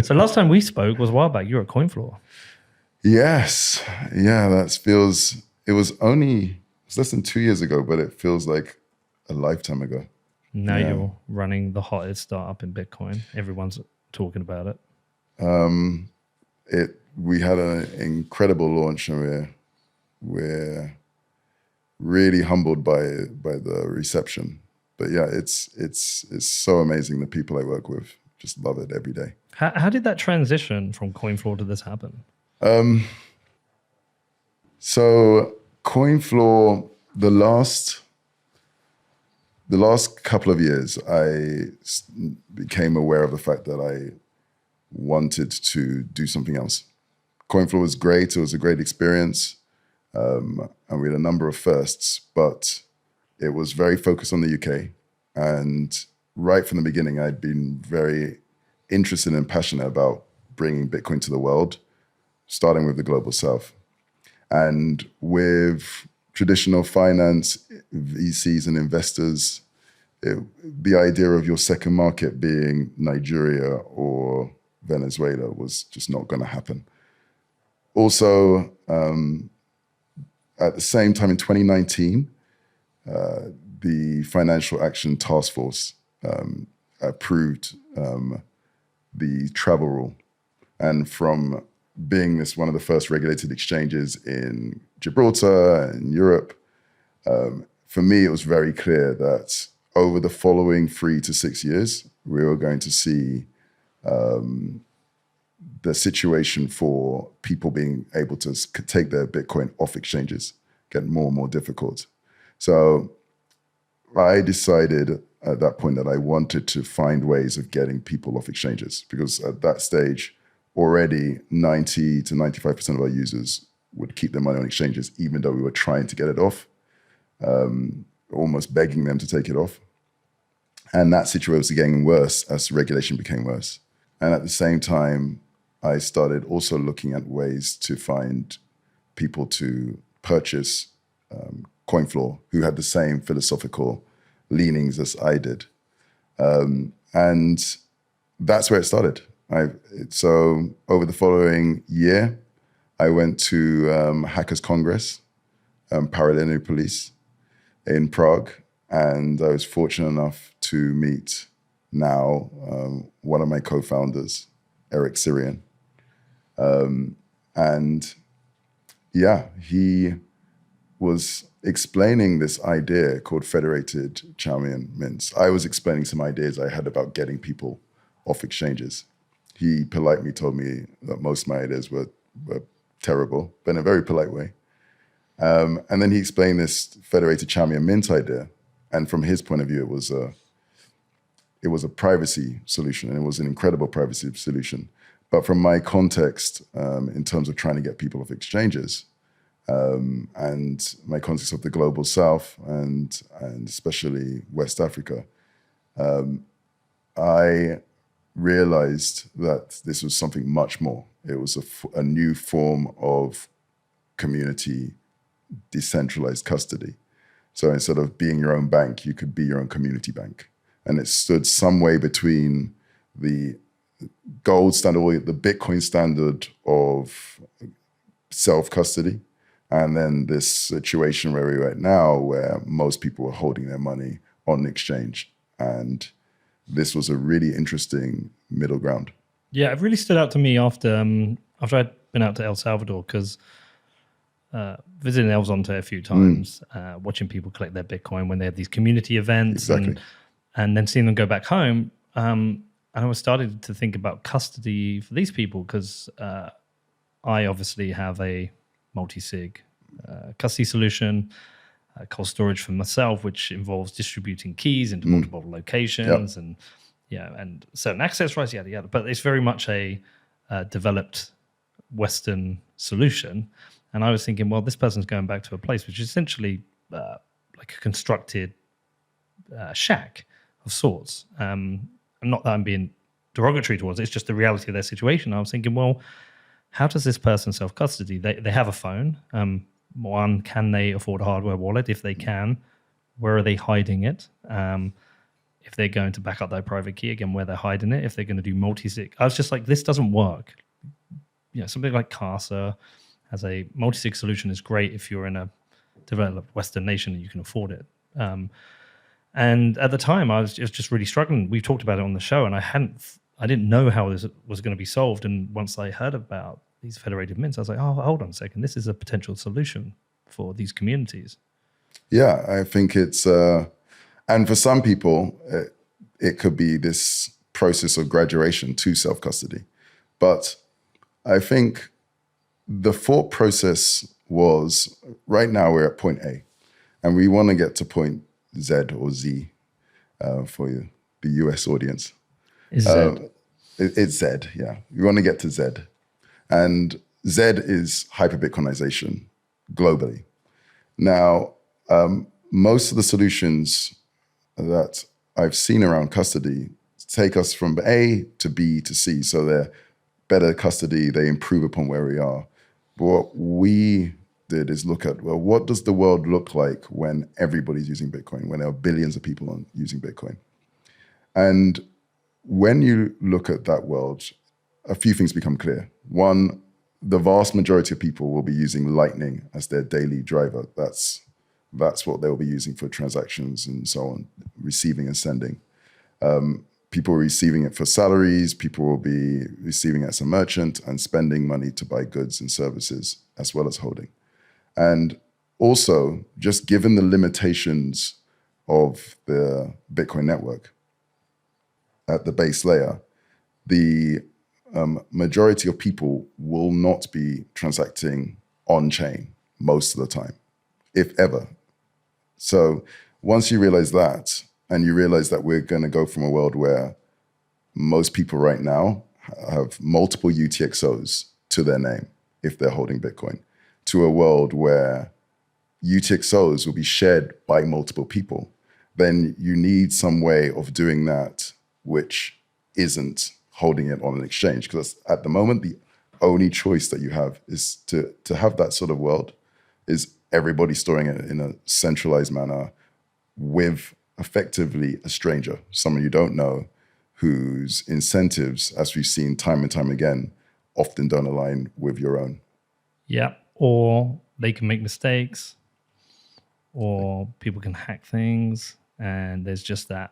So last time we spoke was a while back. You were at CoinFloor. Yes. Yeah, it was less than 2 years ago, but it feels like a lifetime ago. Now Yeah. you're running the hottest startup in Bitcoin. Everyone's talking about it. We had an incredible launch, and we're really humbled by the reception. But yeah, it's so amazing. The people I work with just love it every day. How did that transition from CoinFloor to this happen? So CoinFloor, the last couple of years, became aware of the fact that I wanted to do something else. CoinFloor was great. It was a great experience. And we had a number of firsts, but it was very focused on the UK. And right from the beginning, I'd been very interested and passionate about bringing Bitcoin to the world, starting with the Global South. And with traditional finance, VCs and investors, the idea of your second market being Nigeria or Venezuela was just not going to happen. Also, at the same time in 2019, the Financial Action Task Force approved the travel rule. And from being one of the first regulated exchanges in Gibraltar and Europe, for me, it was very clear that over the following 3 to 6 years, we were going to see the situation for people being able to take their Bitcoin off exchanges get more and more difficult. So I decided at that point that I wanted to find ways of getting people off exchanges, because at that stage, already 90 to 95% of our users would keep their money on exchanges, even though we were trying to get it off, almost begging them to take it off. And that situation was getting worse as regulation became worse. And at the same time, I started also looking at ways to find people to purchase CoinFloor who had the same philosophical leanings as I did. And that's where it started. So over the following year, I went to Hackers Congress, Paralelinopolis in Prague, and I was fortunate enough to meet now one of my co-founders, Eric Syrian. And yeah, he was explaining this idea called federated Chaumian mints. I was explaining some ideas I had about getting people off exchanges. He politely told me that most of my ideas were terrible, but in a very polite way. And then he explained this federated Chaumian mint idea. And from his point of view, it was a privacy solution, and it was an incredible privacy solution. But from my context, in terms of trying to get people off exchanges, and my context of the Global South and especially West Africa, I realized that this was something much more. It was a new form of community decentralized custody. So instead of being your own bank, you could be your own community bank. And it stood some way between the gold standard, or the Bitcoin standard of self-custody, and then this situation where we're at now, where most people are holding their money on the exchange. And this was a really interesting middle ground. Yeah, it really stood out to me after I'd been out to El Salvador, because visiting El Zonte a few times, watching people collect their Bitcoin when they have these community events, Exactly. and then seeing them go back home. And I was starting to think about custody for these people, because I obviously have a multi-sig custody solution, cold storage for myself, which involves distributing keys into multiple locations, and certain access rights, yada yada. But it's very much a developed Western solution. And I was thinking, well, this person's going back to a place which is essentially like a constructed shack of sorts. Not that I'm being derogatory towards it, it's just the reality of their situation. I was thinking, well, how does this person self-custody? They have a phone. One, can they afford a hardware wallet? If they can, where are they hiding it? if they're going to back up their private key, again, where they're hiding it, if they're going to do multi-sig. I was just like, this doesn't work. Something like Casa as a multi-sig solution is great if you're in a developed Western nation and you can afford it. And at the time, I was just really struggling. We talked about it on the show, and I didn't know how this was going to be solved. And once I heard about these federated mints, I was like, oh, hold on a second. This is a potential solution for these communities. Yeah, I think it's, and for some people, it could be this process of graduation to self-custody. But I think the thought process was, right now we're at point A, and we want to get to point Z or Z for you, the US audience. Is Z? It's Z, yeah. We want to get to Z. And Z is hyper-Bitcoinization globally. Now, most of the solutions that I've seen around custody take us from A to B to C. So they're better custody, they improve upon where we are. But what we did is look at, well, what does the world look like when everybody's using Bitcoin, when there are billions of people using Bitcoin? And when you look at that world, a few things become clear. One, the vast majority of people will be using Lightning as their daily driver. That's what they'll be using for transactions and so on, receiving and sending. People are receiving it for salaries. People will be receiving it as a merchant and spending money to buy goods and services as well as holding. And also, just given the limitations of the Bitcoin network at the base layer, the majority of people will not be transacting on-chain most of the time, if ever. So once you realize that, and you realize that we're going to go from a world where most people right now have multiple UTXOs to their name if they're holding Bitcoin, to a world where UTXOs will be shared by multiple people, then you need some way of doing that which isn't holding it on an exchange. Because at the moment, the only choice that you have is to have that sort of world is everybody storing it in a centralized manner with effectively a stranger, someone you don't know, whose incentives, as we've seen time and time again, often don't align with your own. Yeah, or they can make mistakes, or people can hack things, and there's just that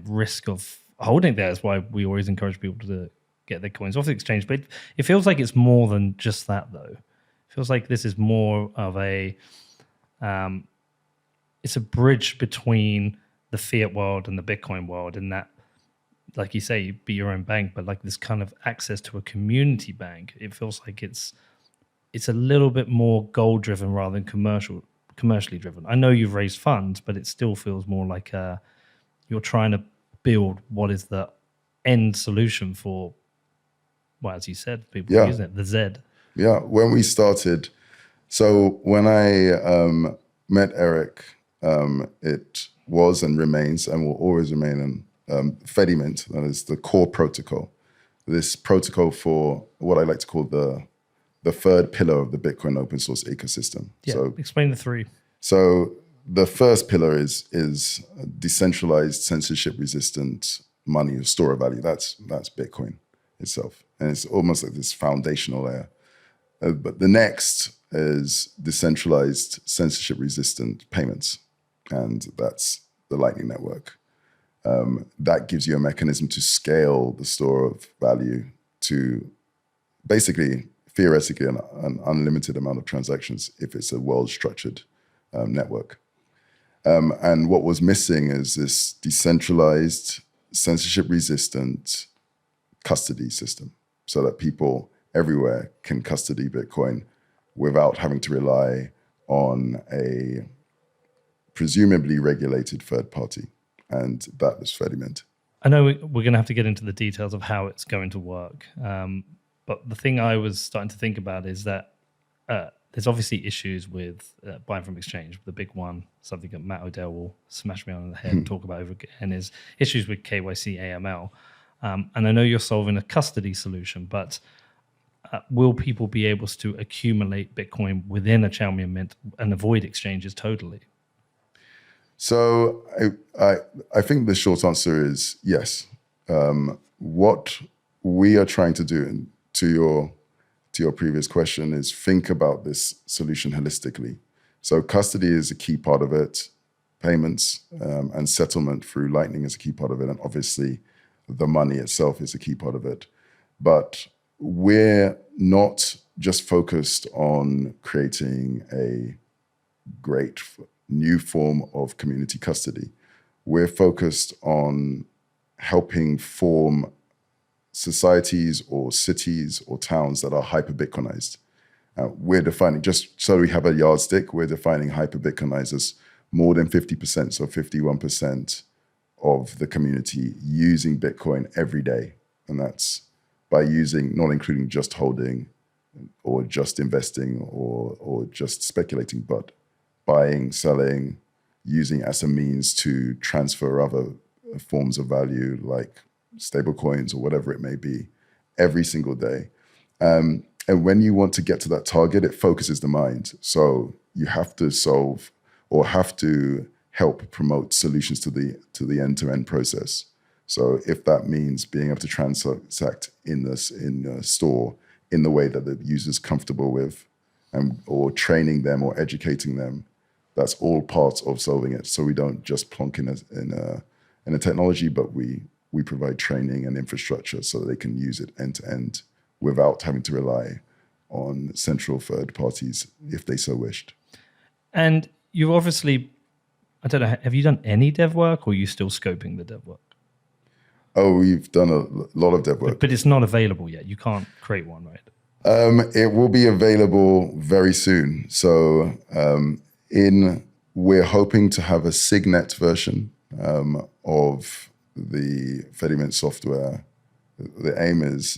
risk of holding there. That's why we always encourage people to get their coins off the exchange. But it feels like it's more than just that, though. It feels like this is more of a it's a bridge between the fiat world and the Bitcoin world, in that, like you say, you be your own bank, but like this kind of access to a community bank. It feels like it's a little bit more goal driven rather than commercially driven. I know you've raised funds, but it still feels more like you're trying to build what is the end solution for, well, as you said, people using it, the Z. Yeah, when we started, so when I met Eric, it was and remains and will always remain Fedimint, that is the core protocol. This protocol for what I like to call the third pillar of the Bitcoin open source ecosystem. Yeah, so explain the three. So the first pillar is decentralized, censorship-resistant money or store of value. That's Bitcoin itself, and it's almost like this foundational layer. But the next is decentralized, censorship-resistant payments, and that's the Lightning Network. That gives you a mechanism to scale the store of value to basically, theoretically, an unlimited amount of transactions if it's a well-structured network. And what was missing is this decentralized, censorship-resistant custody system, so that people everywhere can custody Bitcoin without having to rely on a presumably regulated third party. And that was Fedimint. I know we're going to have to get into the details of how it's going to work. But the thing I was starting to think about is that there's obviously issues with buying from exchange. The big one, something that Matt Odell will smash me on the head and talk about over again, is issues with KYC AML. And I know you're solving a custody solution, but will people be able to accumulate Bitcoin within a Chaumian mint and avoid exchanges totally? So I think the short answer is yes. What we are trying to do, and to your previous question, is think about this solution holistically. So custody is a key part of it, payments and settlement through Lightning is a key part of it, and obviously the money itself is a key part of it. But we're not just focused on creating a great new form of community custody. We're focused on helping form societies or cities or towns that are hyper-Bitcoinized. We're defining, just so we have a yardstick, we're defining hyper-Bitcoinized as more than 50%, so 51% of the community using Bitcoin every day. And that's by using, not including just holding or just investing or just speculating, but buying, selling, using as a means to transfer other forms of value like stable coins or whatever it may be every single day. And when you want to get to that target, it focuses the mind. So you have to solve or have to help promote solutions to the end-to-end process. So if that means being able to transact in the store in the way that the user's comfortable with, or training them or educating them, that's all part of solving it. So we don't just plonk in a technology, but we provide training and infrastructure so that they can use it end to end without having to rely on central third parties if they so wished. And you obviously, I don't know, have you done any dev work or are you still scoping the dev work? Oh, we've done a lot of dev work. But it's not available yet. You can't create one, right? It will be available very soon. So we're hoping to have a Signet version of the Fedimint software. The aim is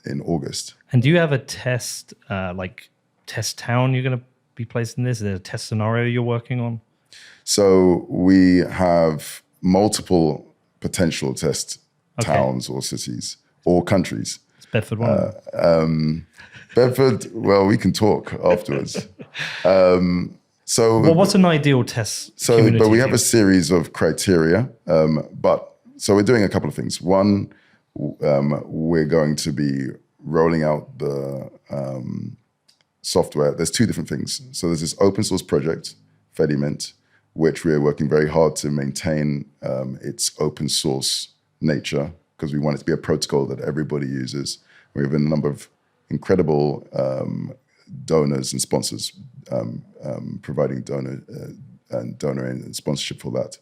in August. And do you have a test, test town you're going to be placed in this? Is there a test scenario you're working on? So we have multiple potential test towns or cities or countries. Is Bedford one of them? Bedford, well, we can talk afterwards. Well, what's an ideal test community? But we have a series of criteria. So we're doing a couple of things. One, we're going to be rolling out the software. There's two different things. So there's this open source project, Fedimint, which we're working very hard to maintain its open source nature because we want it to be a protocol that everybody uses. We have a number of incredible donors and sponsors providing donor and sponsorship for that.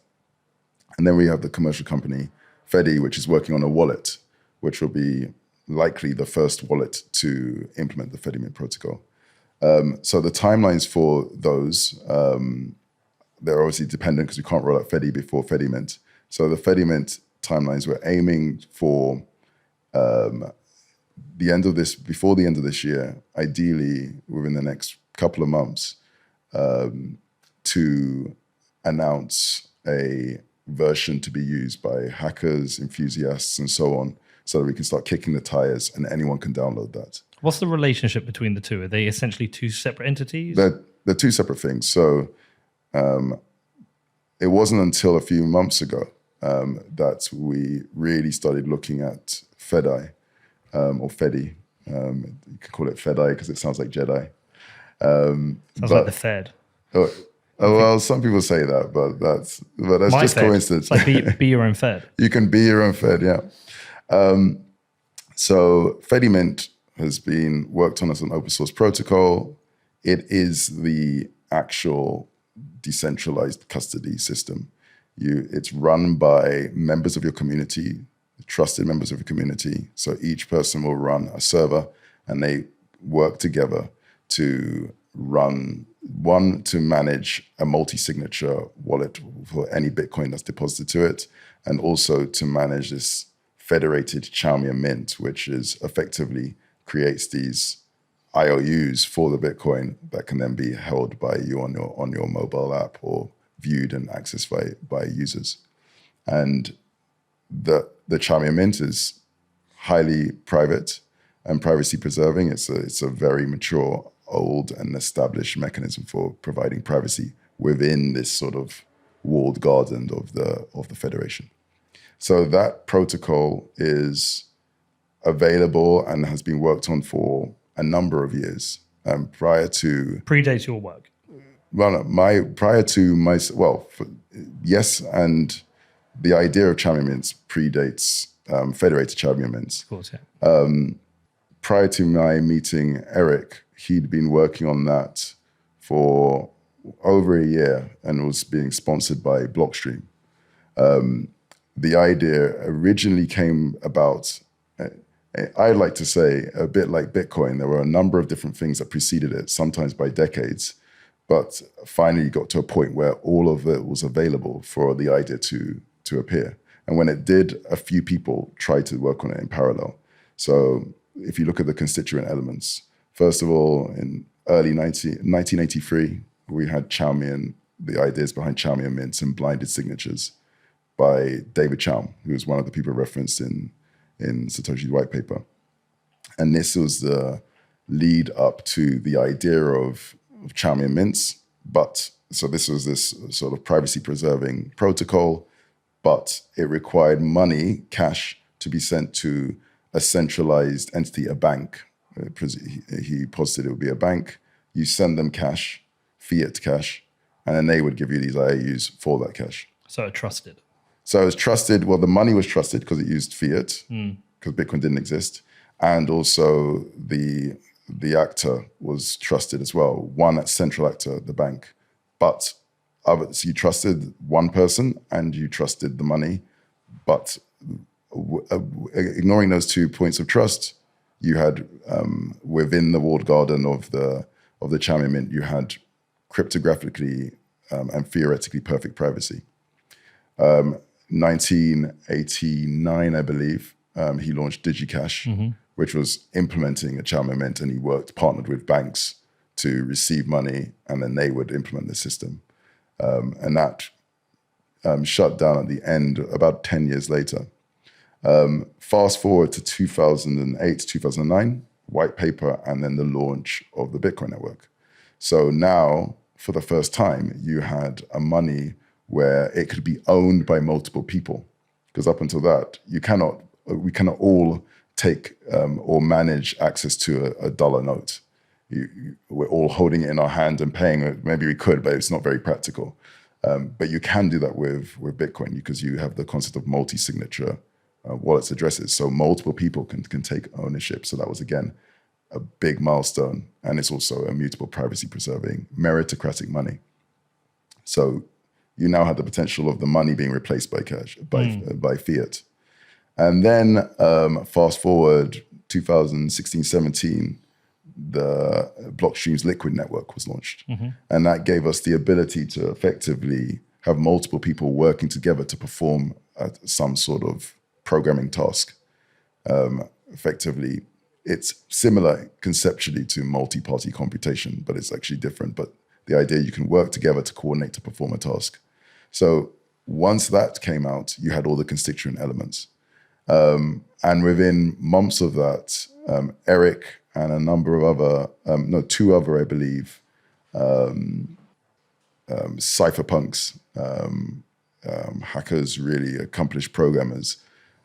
And then we have the commercial company, Fedi, which is working on a wallet, which will be likely the first wallet to implement the Fedimint protocol. So the timelines for those, they're obviously dependent because we can't roll out Fedi before Fedimint. So the Fedimint timelines, we're aiming for before the end of this year, ideally within the next couple of months, to announce a version to be used by hackers, enthusiasts, and so on, so that we can start kicking the tires and anyone can download that. What's the relationship between the two? Are they essentially two separate entities? They're two separate things. So it wasn't until a few months ago that we really started looking at Fedi, or Fedi. You could call it Fedi because it sounds like Jedi. Sounds like the Fed. Well, some people say that, but that's My just Fed. coincidence. It's like be your own Fed. You can be your own Fed, yeah. So Fedimint has been worked on as an open source protocol. It is the actual decentralized custody system. It's run by members of your community, trusted members of your community. So each person will run a server and they work together to to manage a multi-signature wallet for any Bitcoin that's deposited to it, and also to manage this federated Chaumian mint, which is effectively creates these IOUs for the Bitcoin that can then be held by you on your mobile app or viewed and accessed by users. And the Chaumian mint is highly private and privacy preserving. It's a very mature, old and established mechanism for providing privacy within this sort of walled garden of the Federation. So that protocol is available and has been worked on for a number of years. Prior to Predates your work. Yes, and the idea of Champion Mints predates Federated Champion Mints. Of course, yeah. Prior to my meeting Eric, he'd been working on that for over a year and was being sponsored by Blockstream. The idea originally came about, I'd like to say, a bit like Bitcoin. There were a number of different things that preceded it, sometimes by decades, but finally got to a point where all of it was available for the idea to appear. And when it did, a few people tried to work on it in parallel. So if you look at the constituent elements, first of all, in early 1983, we had Chaumian, the ideas behind Chaumian mints and blinded signatures by David Chaum, who was one of the people referenced in Satoshi's white paper. And this was the lead up to the idea of Chaumian mints. But so this was this sort of privacy preserving protocol, but it required money, cash, to be sent to a centralized entity, a bank. He posited it would be a bank. You send them cash, fiat cash, and then they would give you these IOUs for that cash. So it trusted. So it was trusted. Well, the money was trusted because it used fiat, because Bitcoin didn't exist. And also the actor was trusted as well. One central actor, the bank. But so you trusted one person and you trusted the money. But ignoring those 2 points of trust, you had within the walled garden of the Chaumian Mint, you had cryptographically and theoretically perfect privacy. 1989, I believe, he launched DigiCash, which was implementing a Chaumian Mint, and he partnered with banks to receive money, and then they would implement the system. And that shut down at the end about 10 years later. Fast forward to 2008, 2009, white paper, and then the launch of the Bitcoin network. So now, for the first time, you had a money where it could be owned by multiple people. Because up until that, we cannot all take or manage access to a dollar note. We're all holding it in our hand and paying it. Maybe we could, but it's not very practical. But you can do that with Bitcoin because you have the concept of multi-signature wallets addresses. So multiple people can take ownership. So that was, again, a big milestone. And it's also immutable, privacy-preserving, meritocratic money. So you now had the potential of the money being replaced by cash, by fiat. And then fast forward 2016, 17, the Blockstream's Liquid network was launched. And that gave us the ability to effectively have multiple people working together to perform some sort of programming task. Effectively, it's similar conceptually to multi-party computation, but it's actually different. But the idea you can work together to coordinate to perform a task. So once that came out, you had all the constituent elements. And within months of that, Eric and a number of other, two other, I believe, cypherpunks, hackers, really accomplished programmers,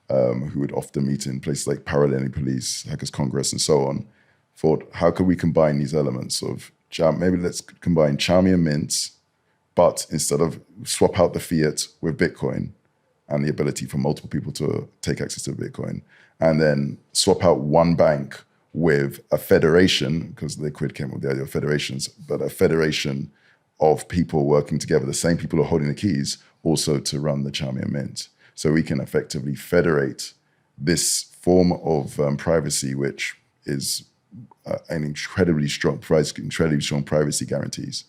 who would often meet in places like Parallel Police, Hackers Congress, and so on, thought, how could we combine these elements of, maybe let's combine Chaumian mints, but instead of swap out the fiat with Bitcoin and the ability for multiple people to take access to Bitcoin, and then swap out one bank with a federation, because Liquid came up with the idea of federations, but a federation of people working together, the same people who are holding the keys, also to run the Chaumian Mint. So we can effectively federate this form of privacy, which is an incredibly strong privacy guarantees.